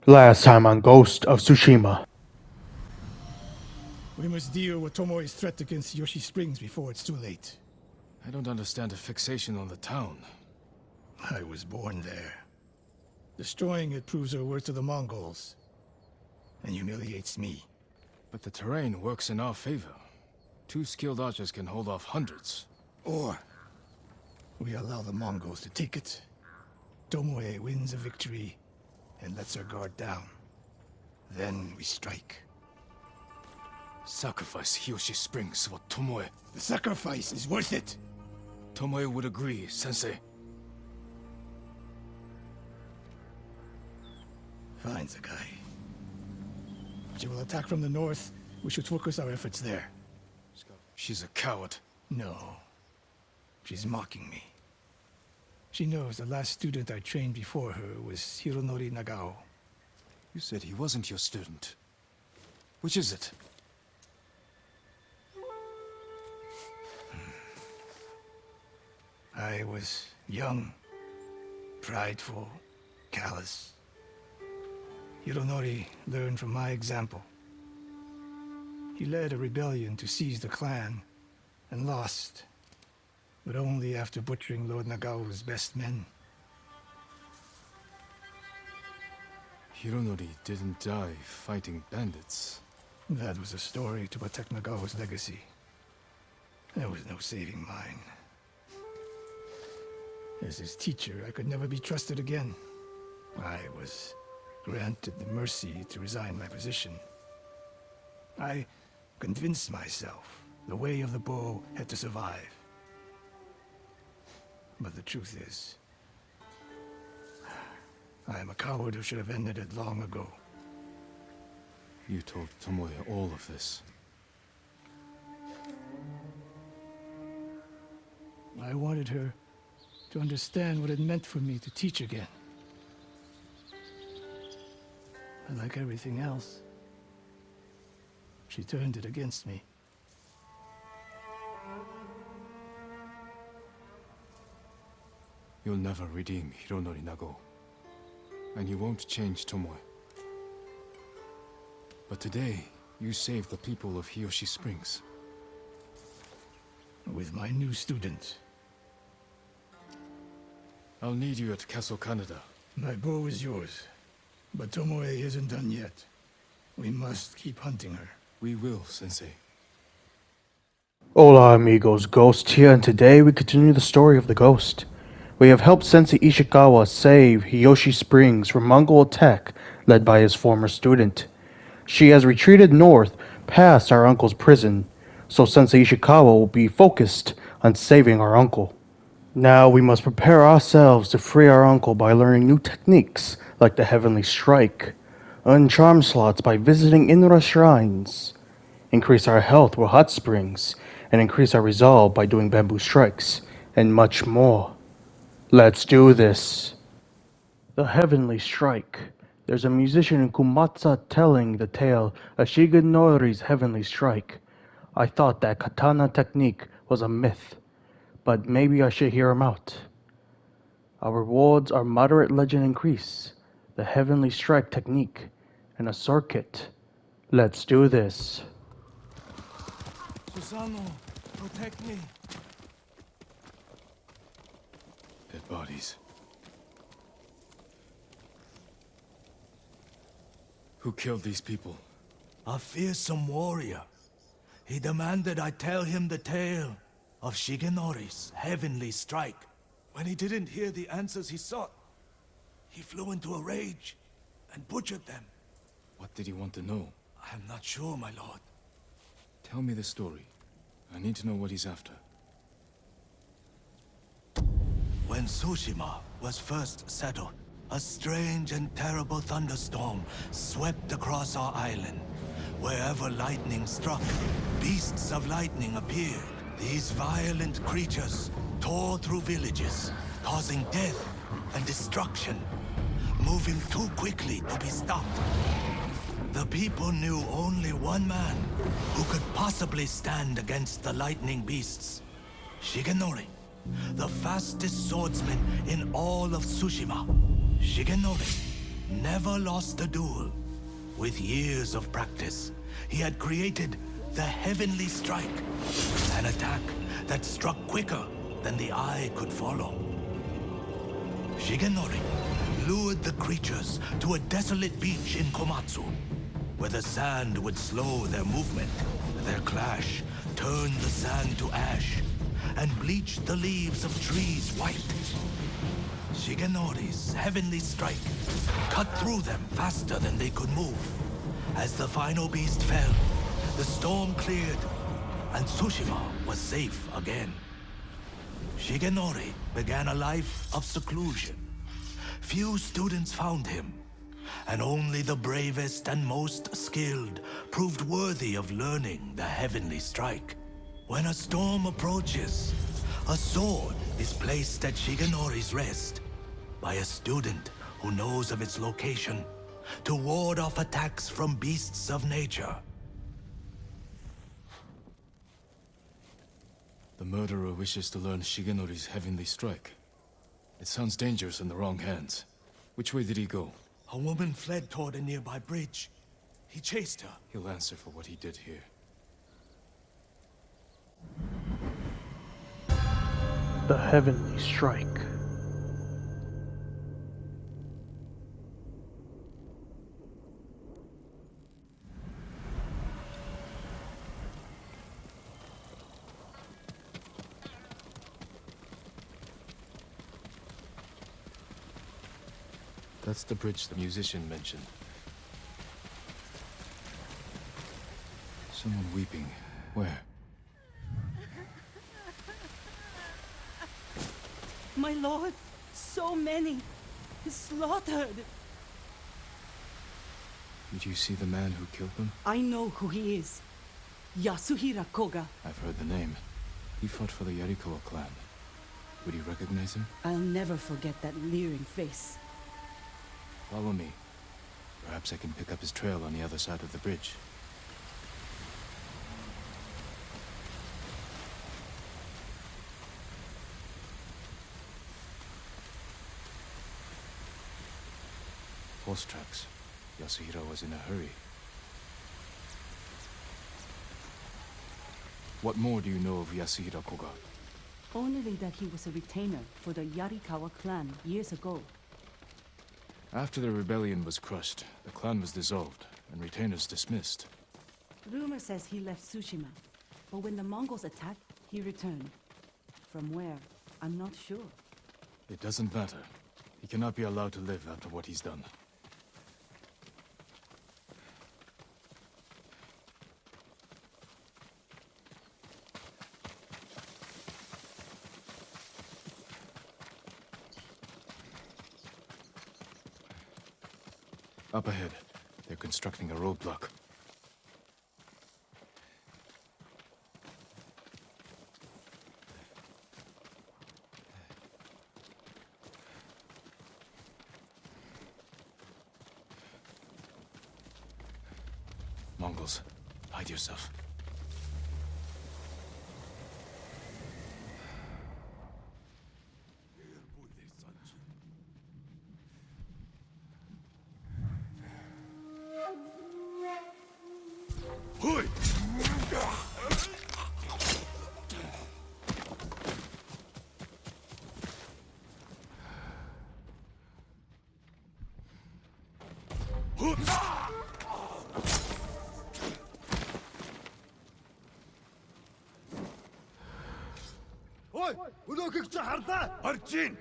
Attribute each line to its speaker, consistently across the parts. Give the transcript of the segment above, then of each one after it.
Speaker 1: Last time on Ghost of Tsushima.
Speaker 2: We must deal with Tomoe's threat against Hiyoshi Springs before it's too late.
Speaker 3: I don't understand the fixation on the town.
Speaker 2: I was born there. Destroying it proves our worth to the Mongols. And humiliates me.
Speaker 3: But the terrain works in our favor. 2 skilled archers can hold off hundreds.
Speaker 2: Or we allow the Mongols to take it. Tomoe wins a victory and lets our guard down. Then we strike.
Speaker 3: Sacrifice Hiyoshi Springs for Tomoe.
Speaker 2: The sacrifice is worth it.
Speaker 3: Tomoe would agree, Sensei.
Speaker 2: Fine, Sakai. She will attack from the north. We should focus our efforts there.
Speaker 3: She's a coward.
Speaker 2: No. She's mocking me. She knows the last student I trained before her was Hironori Nagao.
Speaker 3: You said he wasn't your student. Which is it?
Speaker 2: I was young, prideful, callous. Hironori learned from my example. He led a rebellion to seize the clan, and lost, but only after butchering Lord Nagao's best men.
Speaker 3: Hironori didn't die fighting bandits.
Speaker 2: That was a story to protect Nagao's legacy. There was no saving mine. As his teacher, I could never be trusted again. I was granted the mercy to resign my position. I convinced myself the way of the bow had to survive. But the truth is, I am a coward who should have ended it long ago.
Speaker 3: You told Tomoe all of this.
Speaker 2: I wanted her to understand what it meant for me to teach again. And like everything else, she turned it against me.
Speaker 3: You'll never redeem Hironori Nagao. And you won't change Tomoe. But today, you saved the people of Hiyoshi Springs.
Speaker 2: With my new student.
Speaker 3: I'll need you at Castle Canada.
Speaker 2: My bow is yours, but Tomoe isn't done yet. We must keep hunting her.
Speaker 3: We will, Sensei.
Speaker 1: Hola amigos, Ghost here, and today we continue the story of the ghost. We have helped Sensei Ishikawa save Hiyoshi Springs from Mongol attack led by his former student. She has retreated north past our uncle's prison, so Sensei Ishikawa will be focused on saving our uncle. Now we must prepare ourselves to free our uncle by learning new techniques like the Heavenly Strike, earn charm slots by visiting Inari Shrines, increase our health with hot springs, and increase our resolve by doing bamboo strikes, and much more. Let's do this. The Heavenly Strike. There's a musician in Kumatsa telling the tale of Shigenori's Heavenly Strike. I thought that katana technique was a myth, but maybe I should hear him out. Our rewards are moderate legend increase, the Heavenly Strike technique, and a sword kit. Let's do this.
Speaker 4: Susano, protect me.
Speaker 3: Dead bodies. Who killed these people?
Speaker 4: A fearsome warrior. He demanded I tell him the tale of Shigenori's heavenly strike. When he didn't hear the answers he sought, he flew into a rage and butchered them.
Speaker 3: What did he want to know?
Speaker 4: I am not sure, my lord.
Speaker 3: Tell me the story. I need to know what he's after.
Speaker 4: When Tsushima was first settled, a strange and terrible thunderstorm swept across our island. Wherever lightning struck, beasts of lightning appeared. These violent creatures tore through villages, causing death and destruction, moving too quickly to be stopped. The people knew only one man who could possibly stand against the lightning beasts. Shigenori, the fastest swordsman in all of Tsushima. Shigenori never lost a duel. With years of practice, he had created the Heavenly Strike, an attack that struck quicker than the eye could follow. Shigenori lured the creatures to a desolate beach in Komatsu, where the sand would slow their movement. Their clash turned the sand to ash and bleached the leaves of trees white. Shigenori's Heavenly Strike cut through them faster than they could move. As the final beast fell, the storm cleared, and Tsushima was safe again. Shigenori began a life of seclusion. Few students found him, and only the bravest and most skilled proved worthy of learning the Heavenly Strike. When a storm approaches, a sword is placed at Shigenori's rest by a student who knows of its location to ward off attacks from beasts of nature.
Speaker 3: The murderer wishes to learn Shigenori's Heavenly Strike. It sounds dangerous in the wrong hands. Which way did he go?
Speaker 4: A woman fled toward a nearby bridge. He chased her.
Speaker 3: He'll answer for what he did here.
Speaker 1: The Heavenly Strike.
Speaker 3: That's the bridge the musician mentioned. Someone weeping. Where?
Speaker 5: My lord, so many. Slaughtered.
Speaker 3: Did you see the man who killed them?
Speaker 5: I know who he is. Yasuhira Koga.
Speaker 3: I've heard the name. He fought for the Yarikawa clan. Would you recognize him?
Speaker 5: I'll never forget that leering face.
Speaker 3: Follow me. Perhaps I can pick up his trail on the other side of the bridge. Horse tracks. Yasuhira was in a hurry. What more do you know of Yasuhira Koga?
Speaker 5: Only that he was a retainer for the Yarikawa clan years ago.
Speaker 3: After the rebellion was crushed, the clan was dissolved, and retainers dismissed.
Speaker 5: Rumor says he left Tsushima, but when the Mongols attacked, he returned. From where? I'm not sure.
Speaker 3: It doesn't matter. He cannot be allowed to live after what he's done. Up ahead, they're constructing a roadblock. Mongols, hide yourself.
Speaker 2: Arjun!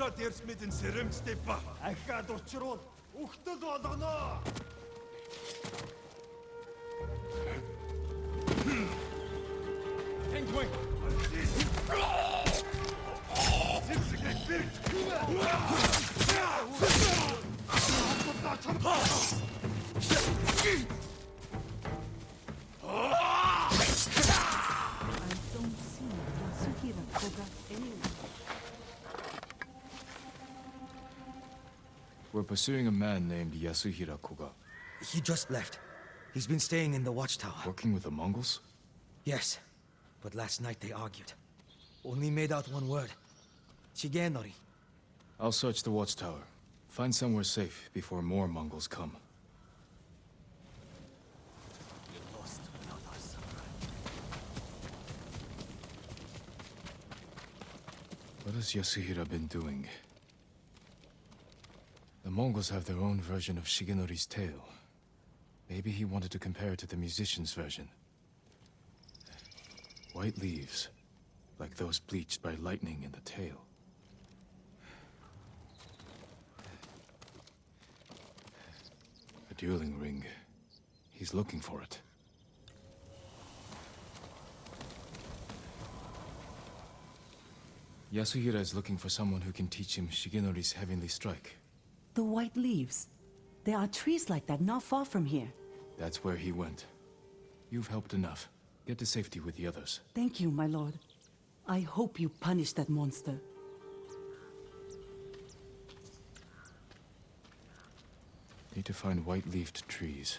Speaker 6: Босоод ярьж мэдэн сэрэмжтэй ба. Ахаад учруул үхтэл болгоно. Тэнгуй. Зэвсэг бэрт.
Speaker 5: I don't see Yasuhira Koga anywhere.
Speaker 3: We're pursuing a man named Yasuhira Koga.
Speaker 7: He just left. He's been staying in the watchtower.
Speaker 3: Working with the Mongols?
Speaker 7: Yes, but last night they argued. Only made out one word. Shigenori.
Speaker 3: I'll search the watchtower. Find somewhere safe before more Mongols come.
Speaker 4: You lost another samurai.
Speaker 3: What has Yasuhira been doing? The Mongols have their own version of Shigenori's tale. Maybe he wanted to compare it to the musician's version. White leaves, like those bleached by lightning in the tale. A dueling ring. He's looking for it. Yasuhira is looking for someone who can teach him Shigenori's heavenly strike.
Speaker 5: The white leaves. There are trees like that not far from here.
Speaker 3: That's where he went. You've helped enough. Get to safety with the others.
Speaker 5: Thank you, my lord. I hope you punish that monster.
Speaker 3: Need to find white-leafed trees.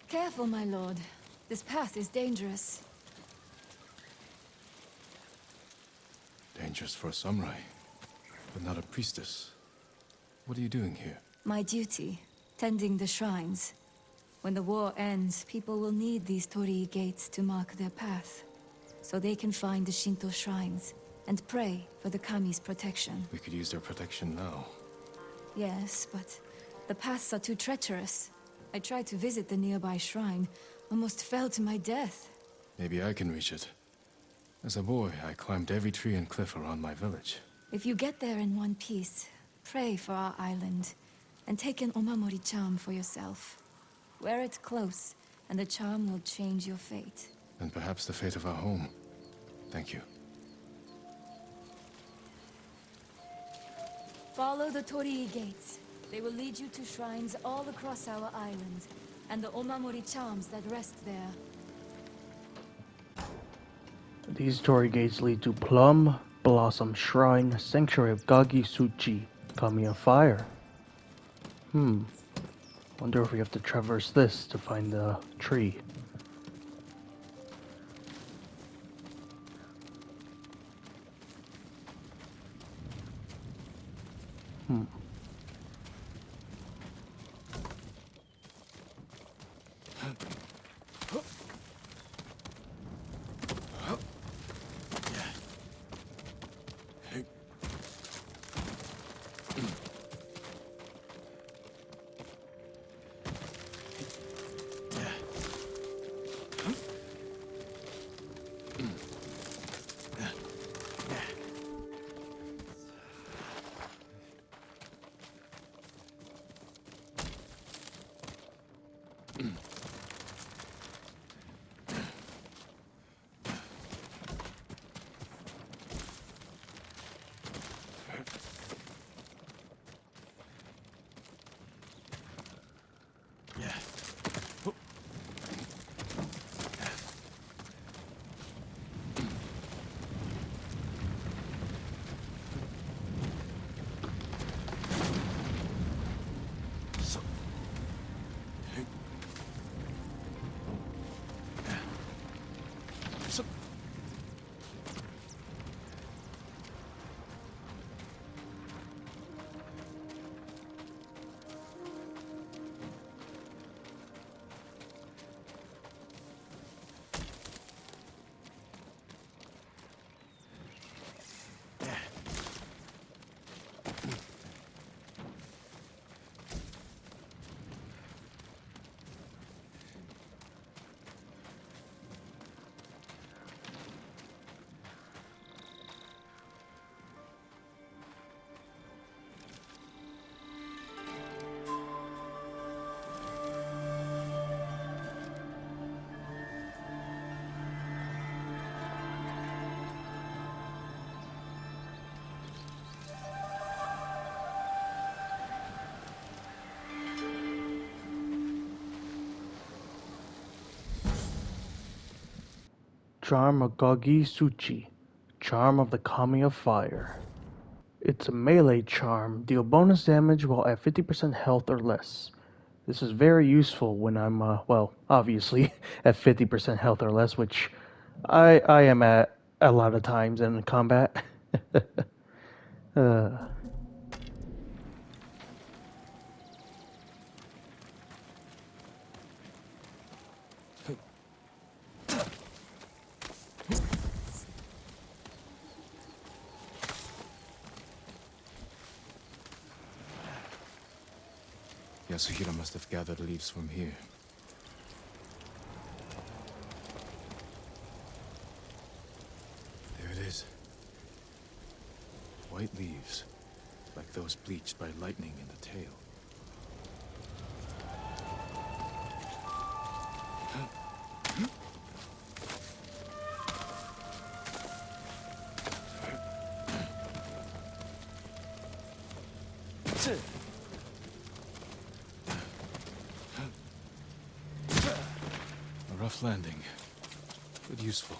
Speaker 8: Careful, my lord. This path is dangerous.
Speaker 3: Dangerous for a samurai, but not a priestess. What are you doing here?
Speaker 8: My duty, tending the shrines. When the war ends, people will need these torii gates to mark their path, so they can find the Shinto shrines and pray for the kami's protection.
Speaker 3: We could use their protection now.
Speaker 8: Yes, but the paths are too treacherous. I tried to visit the nearby shrine, almost fell to my death.
Speaker 3: Maybe I can reach it. As a boy, I climbed every tree and cliff around my village.
Speaker 8: If you get there in one piece, pray for our island, and take an omamori charm for yourself. Wear it close, and the charm will change your fate.
Speaker 3: And perhaps the fate of our home. Thank you.
Speaker 8: Follow the torii gates. They will lead you to shrines all across our island, and the omamori charms that rest there.
Speaker 1: These torii gates lead to Plum Blossom Shrine, Sanctuary of Kagu-tsuchi, Kami of Fire. Wonder if we have to traverse this to find the tree. Charm of Kagu-tsuchi, Charm of the Kami of Fire. It's a melee charm, deal bonus damage while at 50% health or less. This is very useful when I'm, well, obviously at 50% health or less, which I am at a lot of times in combat. uh,
Speaker 3: Yasuhira must have gathered leaves from here. There it is. White leaves, like those bleached by lightning in the tail. A rough landing, but useful.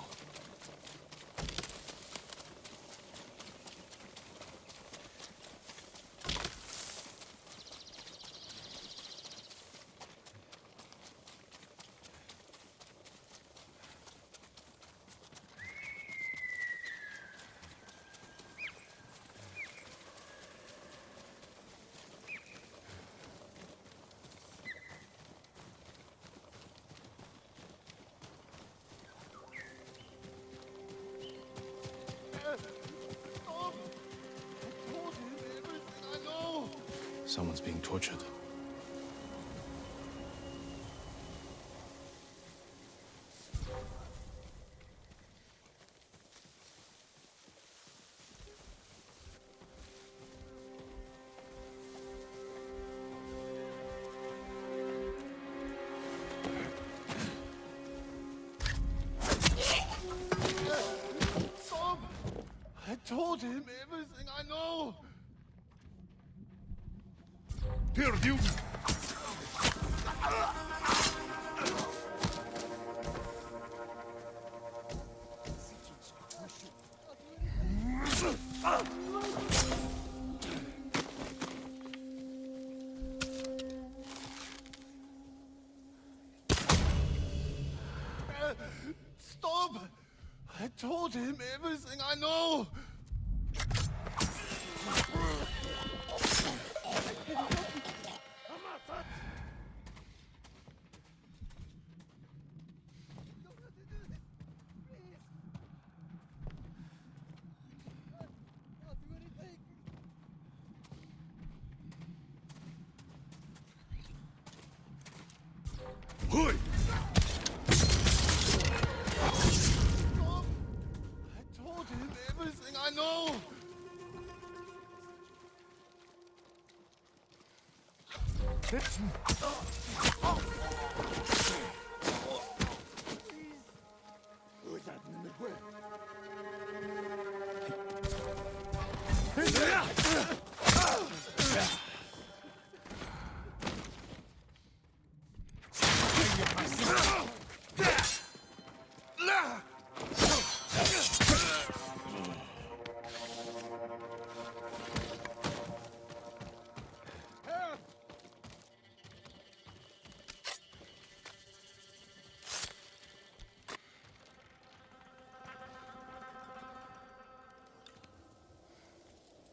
Speaker 3: Someone's being tortured.
Speaker 6: Stop! I told him everything I know! Perdu! Stop! I told him everything I know! Hui! Stop! I told him everything I know!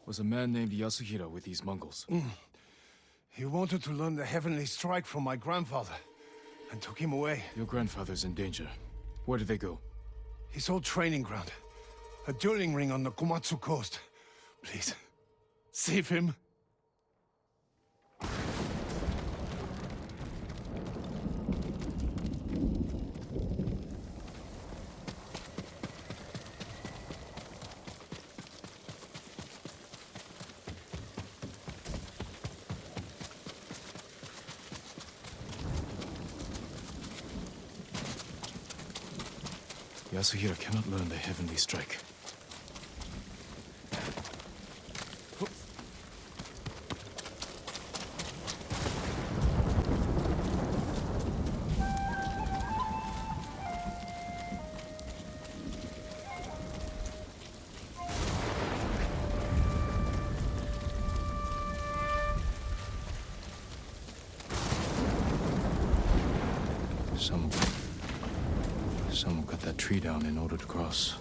Speaker 3: Was a man named Yasuhira with these Mongols.
Speaker 6: He wanted to learn the heavenly strike from my grandfather, and took him away.
Speaker 3: Your grandfather's in danger. Where did they go?
Speaker 6: His old training ground. A dueling ring on the Komatsu coast. Please, save him.
Speaker 3: Yasuhira cannot learn the heavenly strike. Someone cut that tree down in order to cross.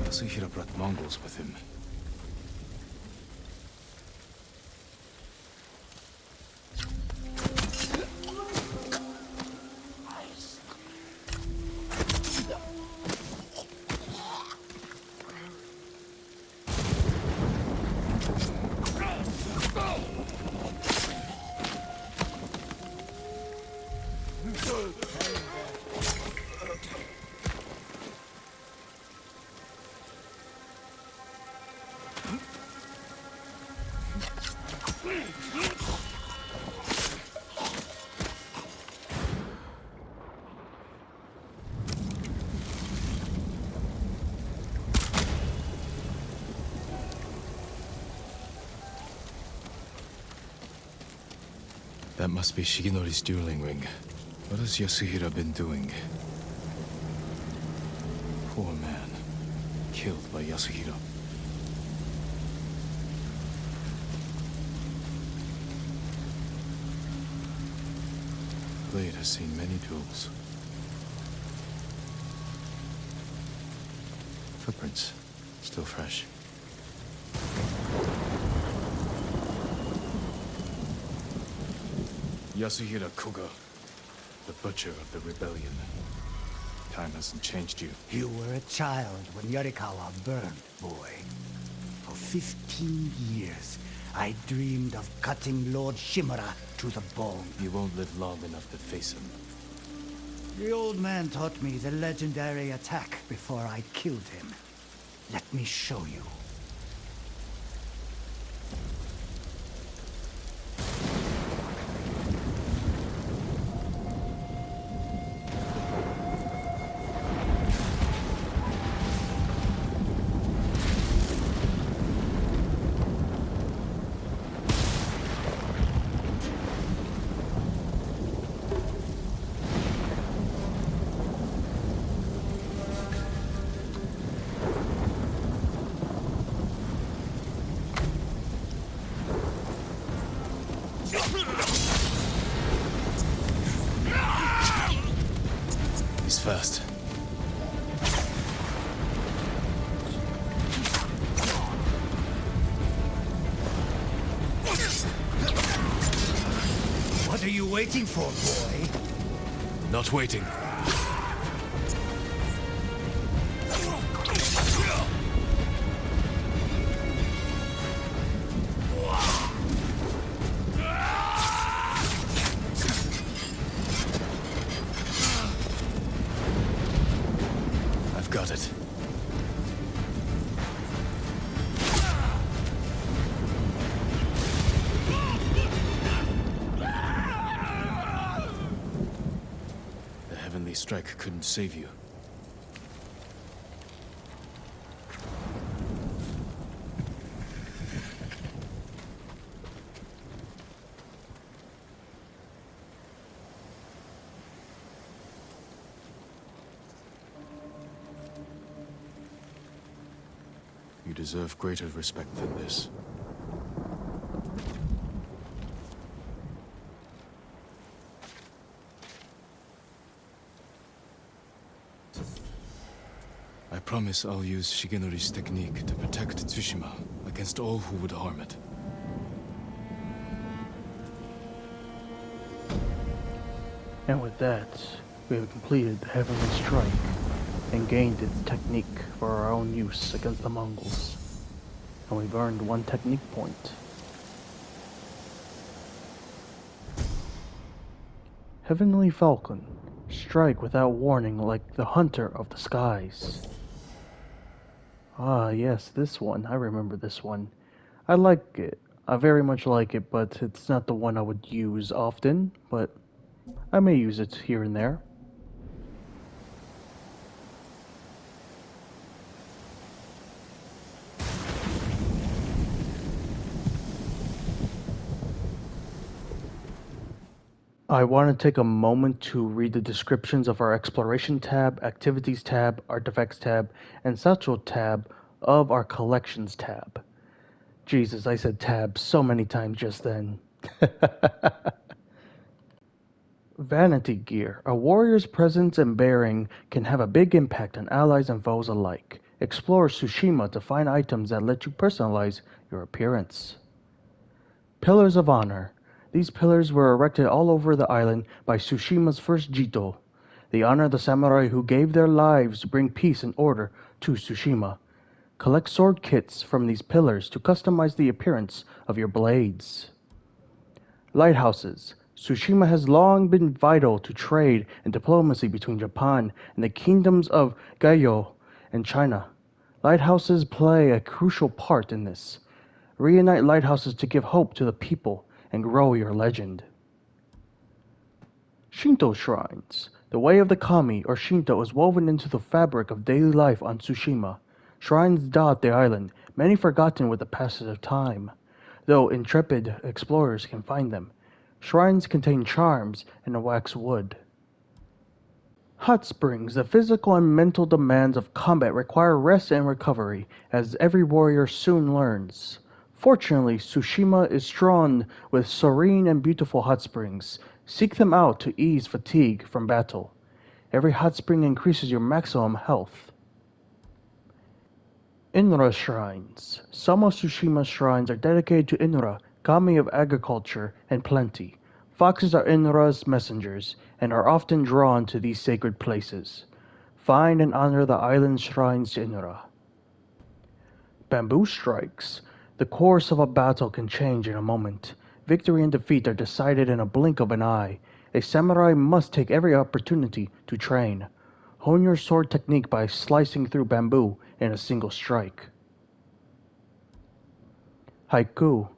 Speaker 3: Yasuhira brought Mongols with him. That must be Shigenori's dueling ring. What has Yasuhira been doing? Poor man. Killed by Yasuhira. Blade has seen many duels. Footprints. Still fresh. Yasuhira Koga, the butcher of the rebellion. Time hasn't changed you.
Speaker 9: You were a child when Yarikawa burned, boy. For 15 years, I dreamed of cutting Lord Shimura to the bone.
Speaker 3: You won't live long enough to face him.
Speaker 9: The old man taught me the legendary attack before I killed him. Let me show you.
Speaker 3: He's fast.
Speaker 9: What are you waiting for, boy?
Speaker 3: Not waiting. I've got it. The heavenly strike couldn't save you. You deserve greater respect than this. I promise I'll use Shigenori's technique to protect Tsushima against all who would harm it.
Speaker 1: And with that, we have completed the Heavenly Strike and gained its technique for our own use against the Mongols. And we've earned 1 technique point. Heavenly Falcon, strike without warning like the hunter of the skies. Ah, yes, this one. I remember this one. I like it. I very much like it, but it's not the one I would use often, but I may use it here and there. I want to take a moment to read the descriptions of our Exploration tab, Activities tab, Artifacts tab, and Satchel tab of our collections tab. Jesus, I said tab so many times just then. Vanity gear. A warrior's presence and bearing can have a big impact on allies and foes alike. Explore Tsushima to find items that let you personalize your appearance. Pillars of Honor. These pillars were erected all over the island by Tsushima's first Jito. They honor the samurai who gave their lives to bring peace and order to Tsushima. Collect sword kits from these pillars to customize the appearance of your blades. Lighthouses. Tsushima has long been vital to trade and diplomacy between Japan and the kingdoms of Gayo and China. Lighthouses play a crucial part in this. Reunite lighthouses to give hope to the people and grow your legend. Shinto Shrines. The way of the kami or Shinto is woven into the fabric of daily life on Tsushima. Shrines dot the island, many forgotten with the passage of time, though intrepid explorers can find them. Shrines contain charms and a wax wood. Hot Springs. The physical and mental demands of combat require rest and recovery, as every warrior soon learns. Fortunately, Tsushima is strewn with serene and beautiful hot springs. Seek them out to ease fatigue from battle. Every hot spring increases your maximum health. Inari Shrines. Some of Tsushima's shrines are dedicated to Inura, kami of agriculture and plenty. Foxes are Inura's messengers and are often drawn to these sacred places. Find and honor the island's shrines to Inura. Bamboo strikes. The course of a battle can change in a moment. Victory and defeat are decided in a blink of an eye. A samurai must take every opportunity to train. Hone your sword technique by slicing through bamboo in a single strike. Haiku.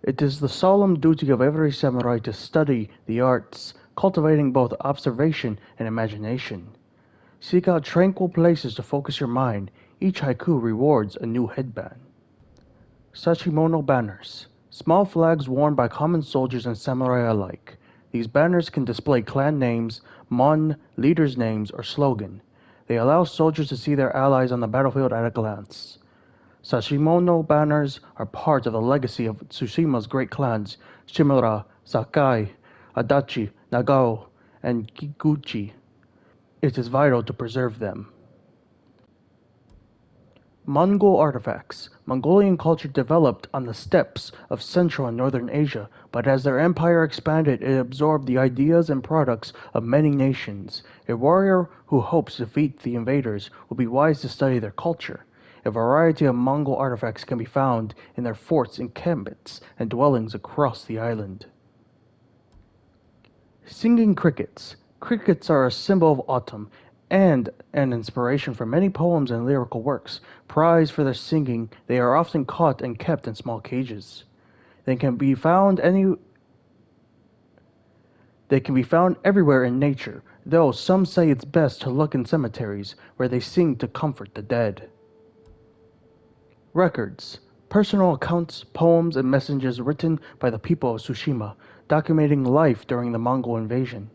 Speaker 1: It is the solemn duty of every samurai to study the arts, cultivating both observation and imagination. Seek out tranquil places to focus your mind. Each haiku rewards a new headband. Sashimono banners. Small flags worn by common soldiers and samurai alike. These banners can display clan names, mon, leaders' names, or slogan. They allow soldiers to see their allies on the battlefield at a glance. Sashimono banners are part of the legacy of Tsushima's great clans Shimura, Sakai, Adachi, Nagao, and Kagu-tsuchi. It is vital to preserve them. Mongol artifacts. Mongolian culture developed on the steppes of Central and Northern Asia, but as their empire expanded, it absorbed the ideas and products of many nations. A warrior who hopes to defeat the invaders will be wise to study their culture. A variety of Mongol artifacts can be found in their forts, encampments, and dwellings across the island. Singing crickets. Crickets are a symbol of autumn and an inspiration for many poems and lyrical works. Prized for their singing, they are often caught and kept in small cages. They can be found everywhere in nature, though some say it's best to look in cemeteries where they sing to comfort the dead. Records. Personal accounts, poems, and messages written by the people of Tsushima, documenting life during the Mongol invasion.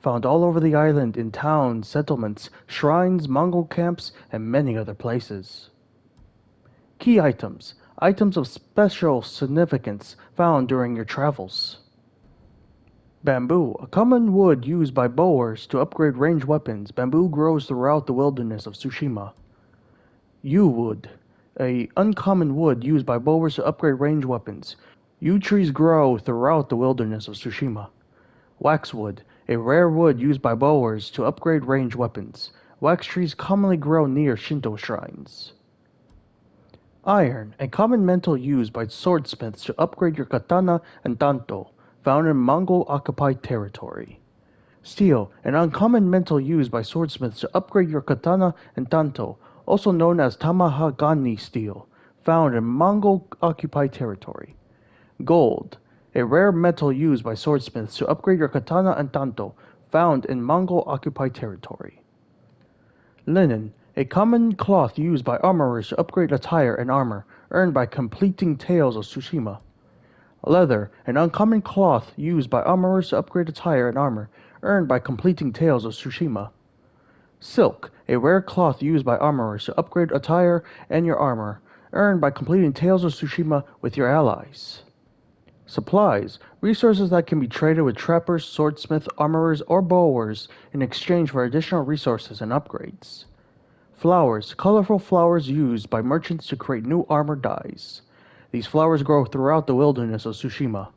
Speaker 1: Found all over the island in towns, settlements, shrines, Mongol camps, and many other places. Key items. Items of special significance found during your travels. Bamboo, a common wood used by bowers to upgrade ranged weapons. Bamboo grows throughout the wilderness of Tsushima. Yew wood, a uncommon wood used by bowers to upgrade ranged weapons. Yew trees grow throughout the wilderness of Tsushima. Waxwood, a rare wood used by bowers to upgrade ranged weapons. Wax trees commonly grow near Shinto shrines. Iron, a common metal used by swordsmiths to upgrade your katana and tanto, found in Mongol-occupied territory. Steel, an uncommon metal used by swordsmiths to upgrade your katana and tanto, also known as tamahagani steel, found in Mongol-occupied territory. Gold, a rare metal used by swordsmiths to upgrade your katana and tanto, found in Mongol-occupied territory. Linen, a common cloth used by armorers to upgrade attire and armor, earned by completing Tales of Tsushima. Leather, an uncommon cloth used by armorers to upgrade attire and armor, earned by completing Tales of Tsushima. Silk, a rare cloth used by armorers to upgrade attire and your armor, earned by completing Tales of Tsushima with your allies. Supplies, resources that can be traded with trappers, swordsmiths, armorers, or bowers in exchange for additional resources and upgrades. Flowers, colorful flowers used by merchants to create new armor dyes. These flowers grow throughout the wilderness of Tsushima.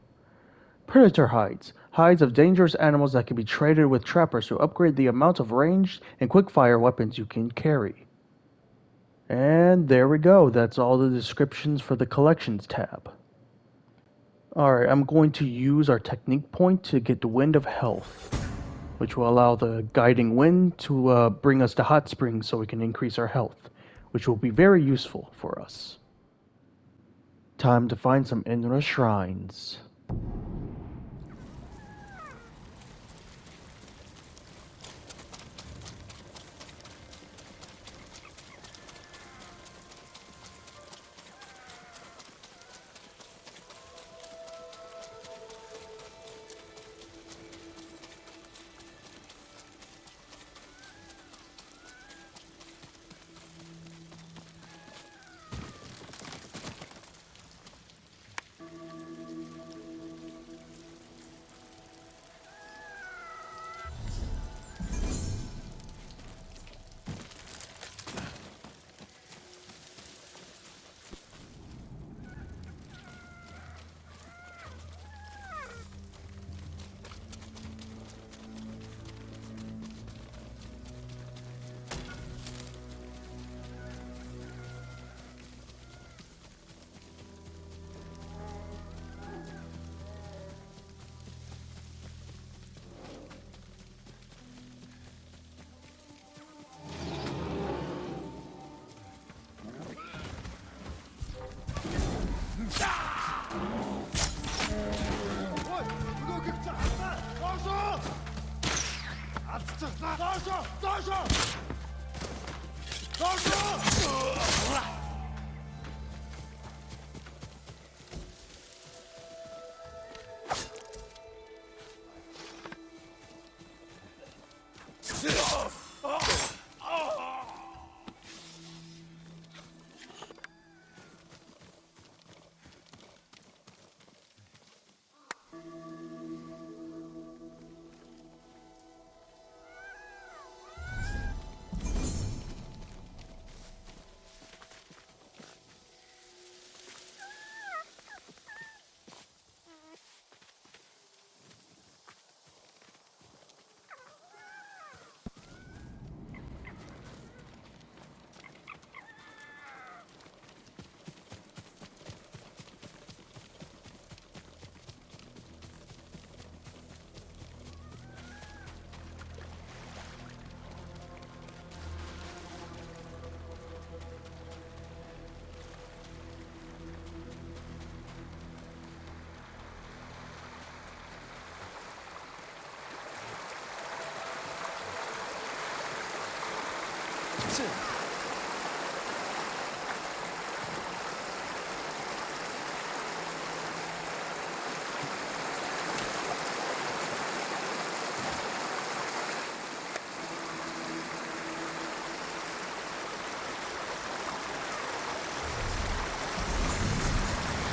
Speaker 1: Predator hides, hides of dangerous animals that can be traded with trappers to upgrade the amount of ranged and quick-fire weapons you can carry. And there we go, that's all the descriptions for the Collections tab. Alright, I'm going to use our technique point to get the Wind of Health, which will allow the guiding wind to bring us to Hot Springs so we can increase our health, which will be very useful for us. Time to find some Inari Shrines.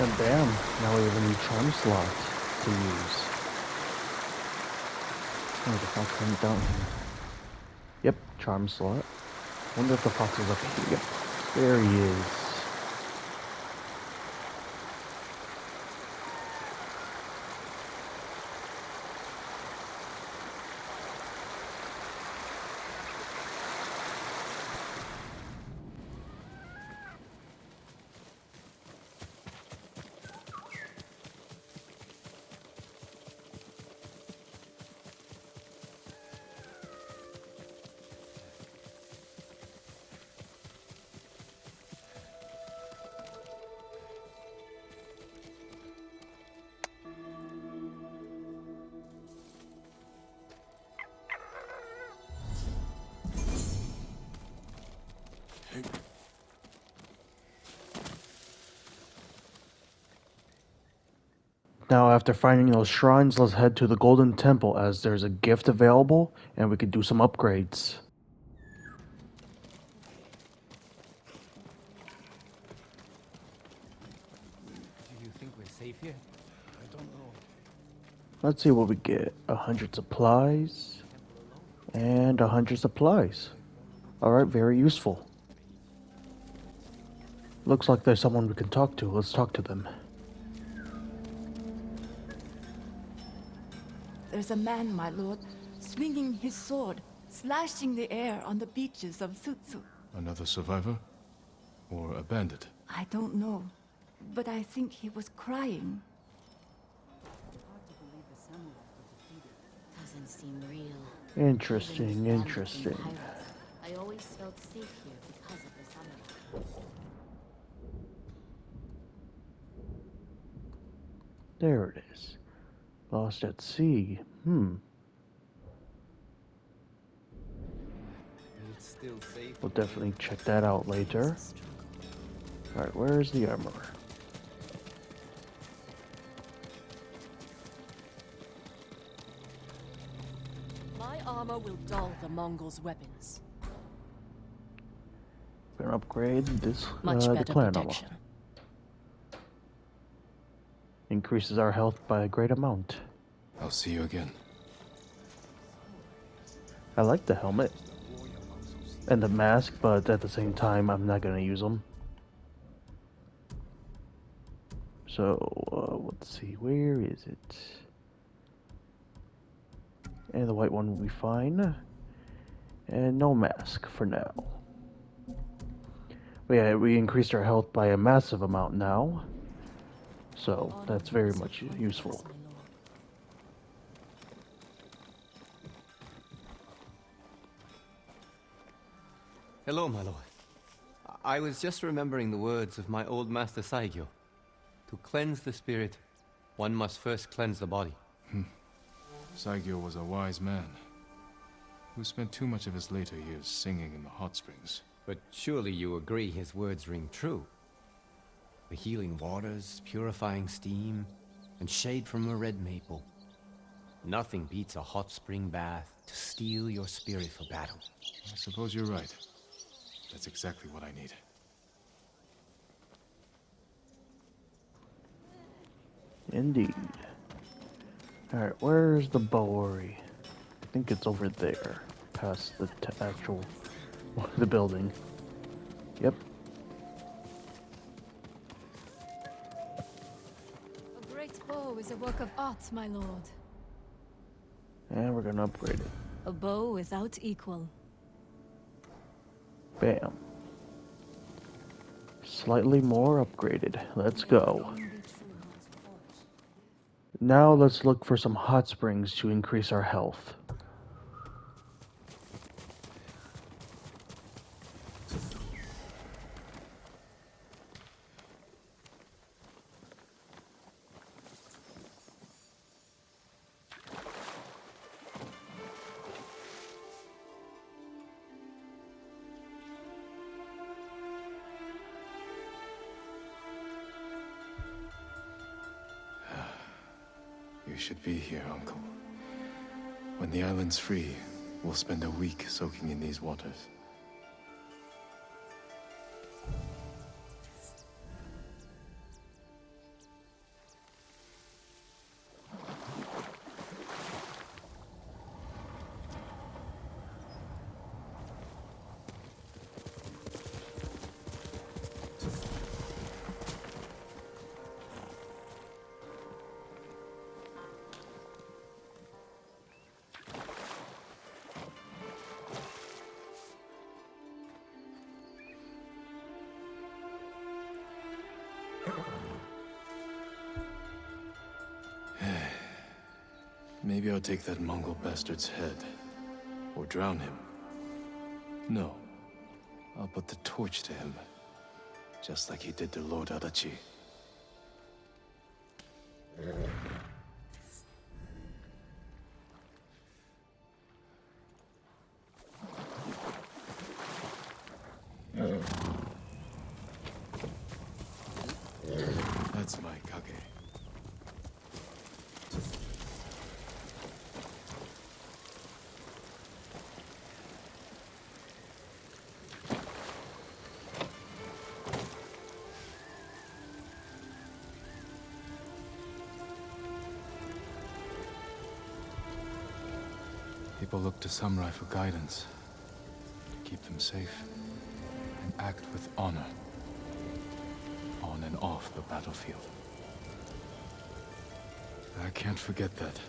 Speaker 1: And bam, now we have a new charm slot to use. Oh, the fox went down here. Yep, charm slot. Wonder if the fox is up here. Yep, there he is. Now, after finding those shrines, let's head to the Golden Temple as there's a gift available and we could do some upgrades. Let's see what we get. 100 supplies. And 100 supplies. Alright, very useful. Looks like there's someone we can talk to. Let's talk to them.
Speaker 10: There's a man, my lord, swinging his sword, slashing the air on the beaches of Sutsu.
Speaker 3: Another survivor? Or a bandit?
Speaker 10: I don't know, but I think he was crying.
Speaker 11: Doesn't seem real.
Speaker 1: Interesting, interesting.
Speaker 11: I always felt safe here because of the samurai.
Speaker 1: There it is. Lost at sea. We'll definitely check that out later. Alright, where's the armorer?
Speaker 12: My armor will dull the Mongols' weapons.
Speaker 1: We're gonna upgrade this
Speaker 12: Much
Speaker 1: the
Speaker 12: better
Speaker 1: clan armor.
Speaker 12: protection.
Speaker 1: Increases our health by a great amount.
Speaker 3: I'll see you again.
Speaker 1: I like the helmet and the mask, but at the same time, I'm not gonna use them. So, let's see, where is it? And the white one will be fine. And no mask for now. But yeah, we increased our health by a massive amount now. So, that's very much useful.
Speaker 13: Hello, my lord. I was just remembering the words of my old master Saigyo. To cleanse the spirit, one must first cleanse the body.
Speaker 3: Saigyo was a wise man who spent too much of his later years singing in the hot springs.
Speaker 13: But surely you agree his words ring true. The healing waters, purifying steam, and shade from a red maple. Nothing beats a hot spring bath to steel your spirit for battle.
Speaker 3: I suppose you're right. That's exactly what I need.
Speaker 1: Indeed. Alright, where's the bowery? I think it's over there, past the actual the building. Yep.
Speaker 8: A great bow is a work of art, my lord.
Speaker 1: And we're gonna upgrade it.
Speaker 8: A bow without equal.
Speaker 1: Bam. Slightly more upgraded. Let's go. Now let's look for some hot springs to increase our health.
Speaker 3: You should be here, Uncle. When the island's free, we'll spend a week soaking in these waters. Maybe I'll take that Mongol bastard's head. Or drown him. No. I'll put the torch to him. Just like he did to Lord Adachi. That's my Kage. People look to samurai for guidance, to keep them safe, and act with honor, on and off the battlefield. I can't forget that.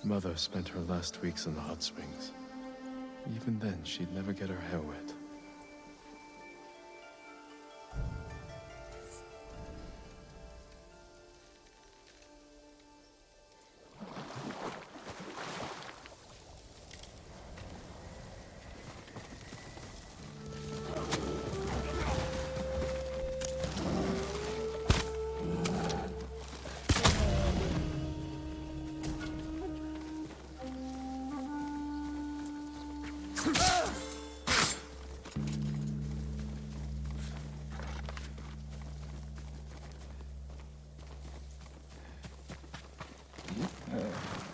Speaker 3: Mother spent her last weeks in the hot springs. Even then, she'd never get her hair wet.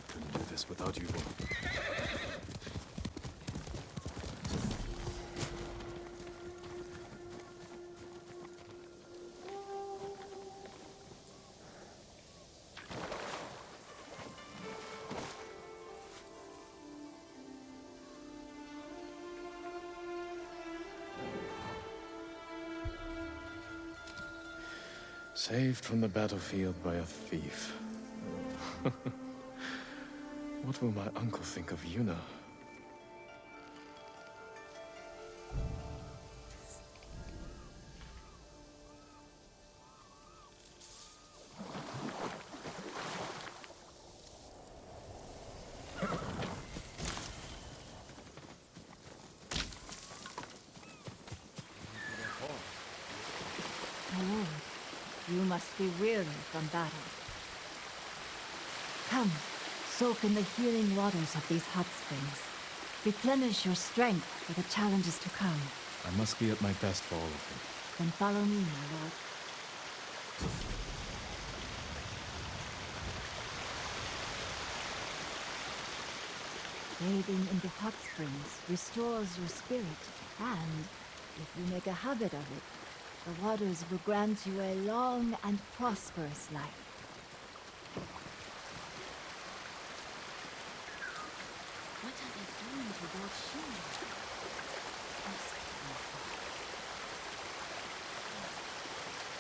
Speaker 3: Couldn't do this without you. Saved from the battlefield by a thief. What will my uncle think of Yuna?
Speaker 10: My lord, you must be weary from battle. Come, soak in the healing waters of these hot springs. Replenish your strength for the challenges to come.
Speaker 3: I must be at my best for all of them.
Speaker 10: Then follow me, my lord. Bathing in the hot springs restores your spirit, and if you make a habit of it, the waters will grant you a long and prosperous life.
Speaker 11: What are they doing to Lord Shimura?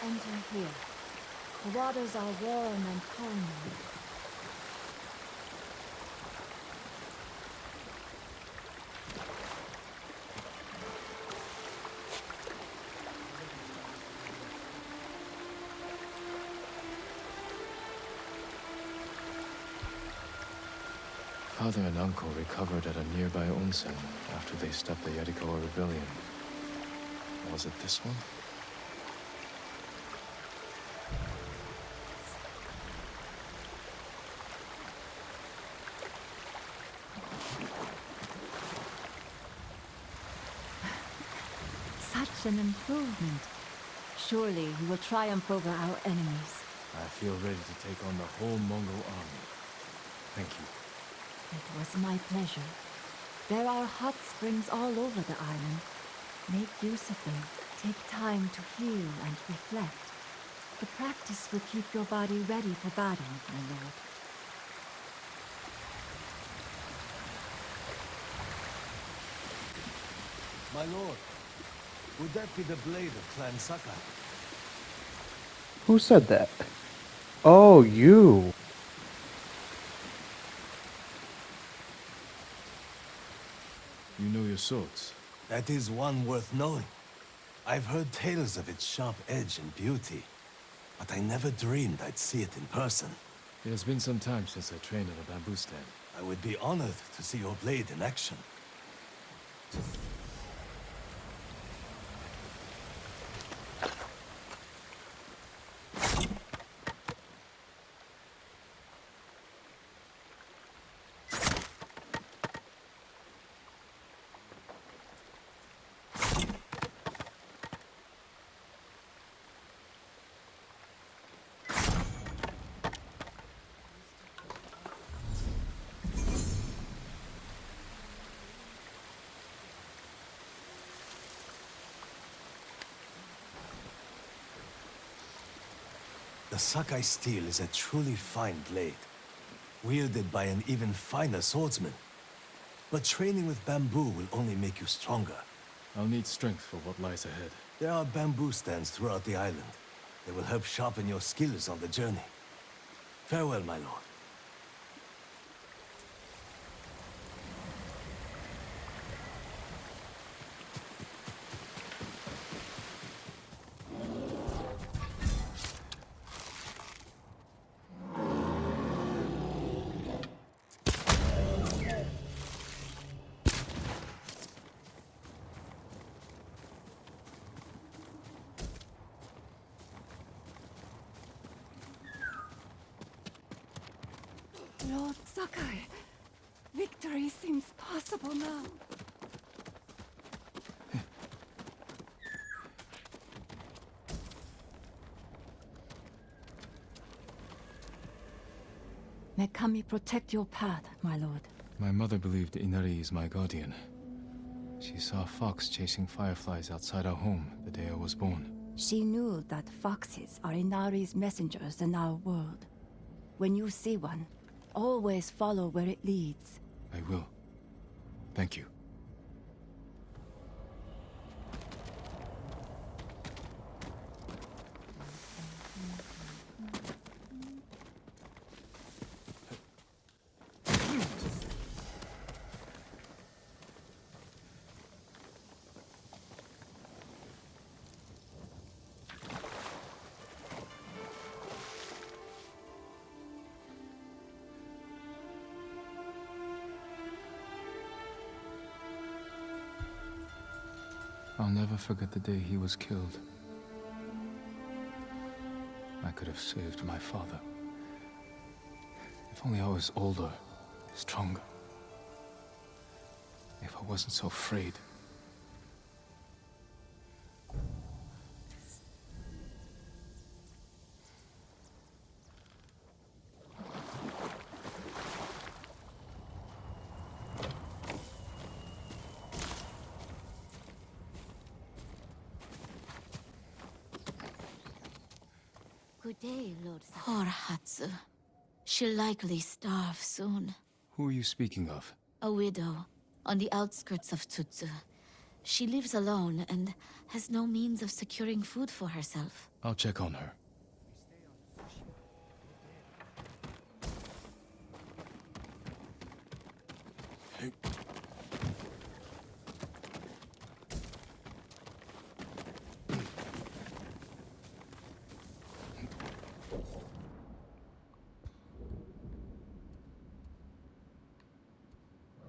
Speaker 10: Enter here. The waters are warm and calming.
Speaker 3: Father and uncle recovered at a nearby onsen after they stopped the Yarikawa rebellion. Was it this one?
Speaker 10: Such an improvement. Surely you will triumph over our enemies.
Speaker 3: I feel ready to take on the whole Mongol army. Thank you.
Speaker 10: It was my pleasure. There are hot springs all over the island. Make use of them. Take time to heal and reflect. The practice will keep your body ready for battle, my lord.
Speaker 4: My lord, would that be the blade of Clan Sakai?
Speaker 1: Who said that? Oh, you.
Speaker 3: You know your swords.
Speaker 4: That is one worth knowing. I've heard tales of its sharp edge and beauty, but I never dreamed I'd see it in person.
Speaker 3: It has been some time since I trained at a bamboo stand.
Speaker 4: I would be honored to see your blade in action. The Sakai steel is a truly fine blade, wielded by an even finer swordsman. But training with bamboo will only make you stronger.
Speaker 3: I'll need strength for what lies ahead.
Speaker 4: There are bamboo stands throughout the island. They will help sharpen your skills on the journey. Farewell, my lord.
Speaker 10: Lord Sakai, victory seems possible now. May Kami protect your path, my lord.
Speaker 3: My mother believed Inari is my guardian. She saw a fox chasing fireflies outside our home the day I was born.
Speaker 10: She knew that foxes are Inari's messengers in our world. When you see one, always follow where it leads.
Speaker 3: I will. Thank you. I'll never forget the day he was killed. I could have saved my father. If only I was older, stronger. If I wasn't so afraid.
Speaker 11: Good day, Lord Sakai. Poor Hatsu. She'll likely starve soon.
Speaker 3: Who are you speaking of?
Speaker 11: A widow, on the outskirts of Tsutsu. She lives alone and has no means of securing food for herself.
Speaker 3: I'll check on her.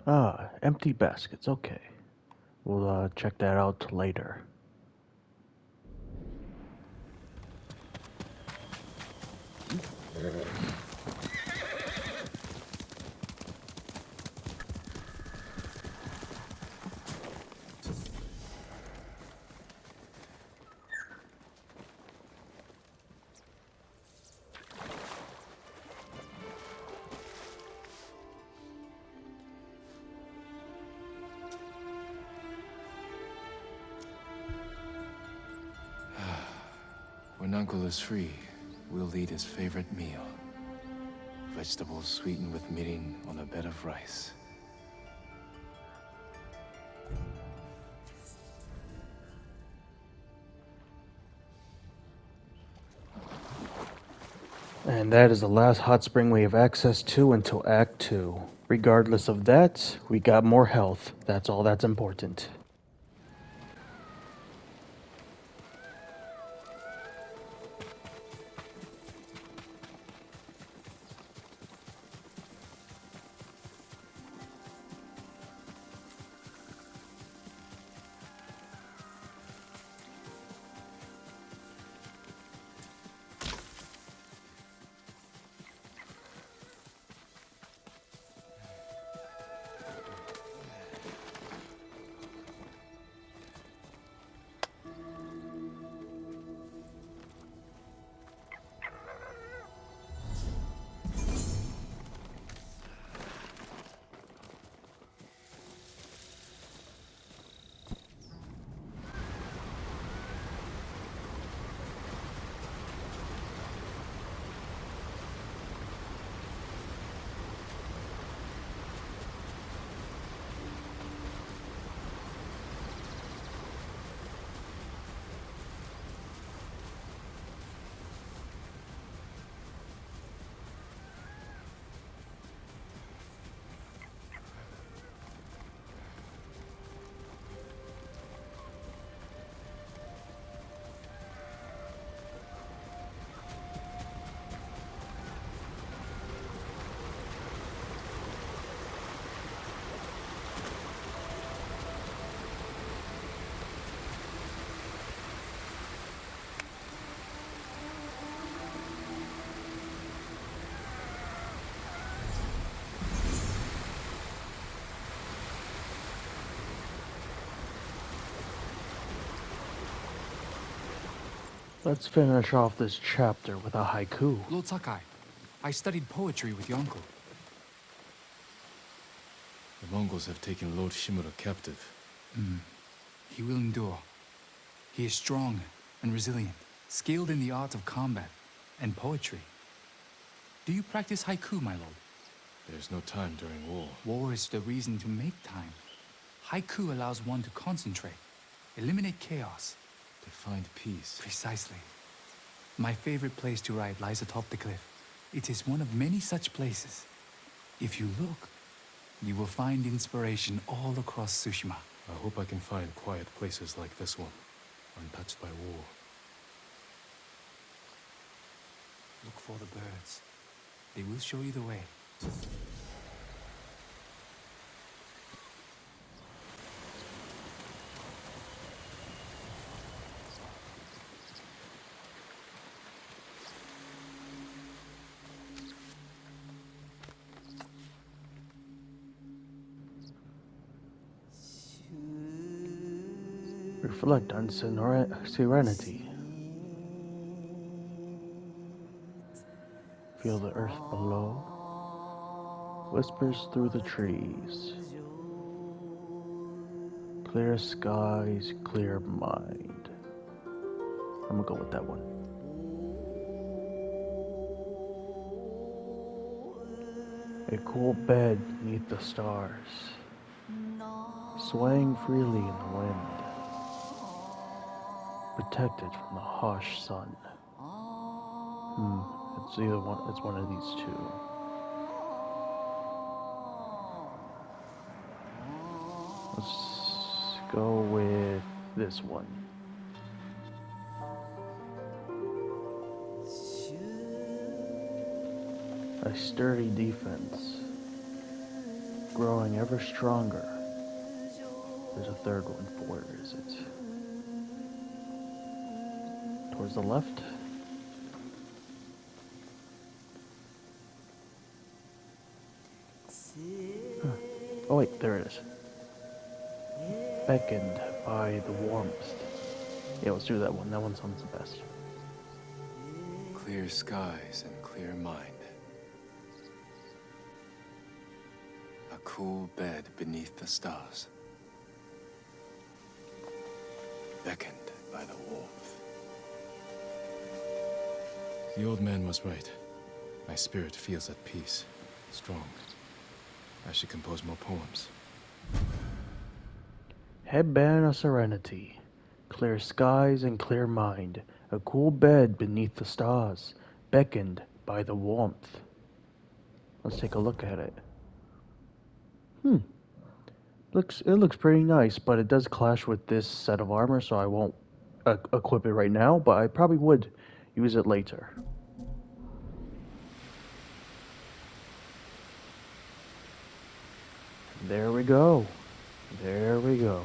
Speaker 1: Ah, empty baskets. Okay. We'll check that out later.
Speaker 3: When Uncle is free, we'll eat his favorite meal. Vegetables sweetened with mirin on a bed of rice.
Speaker 1: And that is the last hot spring we have access to until Act 2. Regardless of that, we got more health. That's all that's important. Let's finish off this chapter with a haiku.
Speaker 14: Lord Sakai, I studied poetry with your uncle.
Speaker 3: The Mongols have taken Lord Shimura captive.
Speaker 14: He will endure. He is strong and resilient, skilled in the art of combat and poetry. Do you practice haiku, my lord?
Speaker 3: There's no time during war.
Speaker 14: War is the reason to make time. Haiku allows one to concentrate, eliminate chaos.
Speaker 3: To find peace.
Speaker 14: Precisely. My favorite place to write lies atop the cliff. It is one of many such places. If you look, you will find inspiration all across Tsushima.
Speaker 3: I hope I can find quiet places like this one, untouched by war.
Speaker 14: Look for the birds. They will show you the way.
Speaker 1: Reflect on serenity. Feel the earth below. Whispers through the trees. Clear skies, clear mind. I'm gonna go with that one. A cool bed beneath the stars. Swaying freely in the wind. Protected from the harsh sun. It's either one. It's one of these two. Let's go with this one. A sturdy defense, growing ever stronger. There's a third one. Where is it? Towards the left. Oh wait, there it is. Beckoned by the warmth. Yeah, let's do that one. That one sounds the best.
Speaker 3: Clear skies and clear mind. A cool bed beneath the stars. Beckoned by the warmth. The old man was right. My spirit feels at peace, strong. I should compose more poems.
Speaker 1: Headband of serenity. Clear skies and clear mind. A cool bed beneath the stars. Beckoned by the warmth. Let's take a look at it. It looks pretty nice, but it does clash with this set of armor, so I won't equip it right now, but I probably would use it later. There we go. There we go.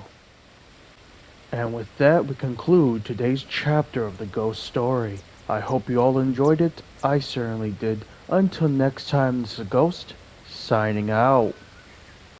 Speaker 1: And with that, we conclude today's chapter of the Ghost story. I hope you all enjoyed it. I certainly did. Until next time, this is Ghost, signing out.